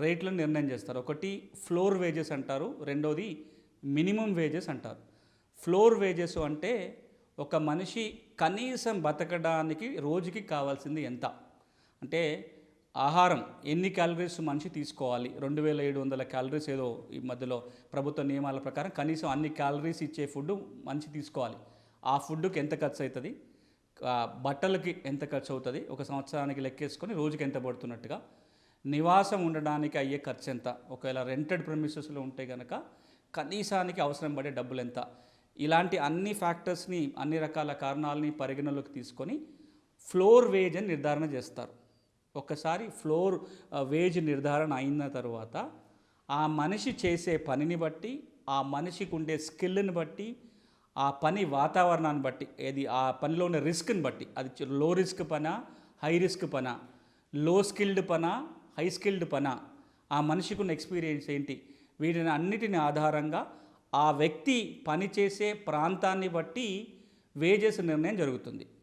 రేట్లను నిర్ణయం చేస్తారు. ఒకటి ఫ్లోర్ వేజెస్ అంటారు, రెండోది మినిమం వేజెస్ అంటారు. ఫ్లోర్ వేజెస్ అంటే ఒక మనిషి కనీసం బతకడానికి రోజుకి కావాల్సింది ఎంత అంటే ఆహారం ఎన్ని క్యాలరీస్ మనిషి తీసుకోవాలి, 2700 క్యాలరీస్ ఏదో ఈ మధ్యలో ప్రభుత్వ నియమాల ప్రకారం కనీసం అన్ని క్యాలరీస్ ఇచ్చే ఫుడ్ మనిషి తీసుకోవాలి. ఆ ఫుడ్కి ఎంత ఖర్చు అవుతుంది, బట్టలకి ఎంత ఖర్చు అవుతుంది, ఒక సంవత్సరానికి లెక్కేసుకొని రోజుకి ఎంత పడుతున్నట్టుగా, నివాసం ఉండడానికి అయ్యే ఖర్చు ఎంత, ఒకవేళ రెంటెడ్ ప్రెమిసెస్లో ఉంటే కనుక కనీసానికి అవసరం పడే డబ్బులు ఎంత, ఇలాంటి అన్ని ఫ్యాక్టర్స్ని అన్ని రకాల కారణాలని పరిగణలోకి తీసుకొని ఫ్లోర్ వేజ్ అని నిర్ధారణ చేస్తారు. ఒక్కసారి ఫ్లోర్ వేజ్ నిర్ధారణ అయిన తర్వాత ఆ మనిషి చేసే పనిని బట్టి, ఆ మనిషికి ఉండే స్కిల్ని బట్టి, ఆ పని వాతావరణాన్ని బట్టి, ఏది ఆ పనిలో ఉన్న రిస్క్ని బట్టి, అది లో రిస్క్ పనా, హై రిస్క్ పనా, లో స్కిల్డ్ పనా, హై స్కిల్డ్ పనా, ఆ మనిషికి ఉన్న ఎక్స్పీరియన్స్ ఏంటి, వీటిని అన్నిటిని ఆధారంగా ఆ వ్యక్తి పనిచేసే ప్రాంతాన్ని బట్టి వేజెస్ నిర్ణయం జరుగుతుంది.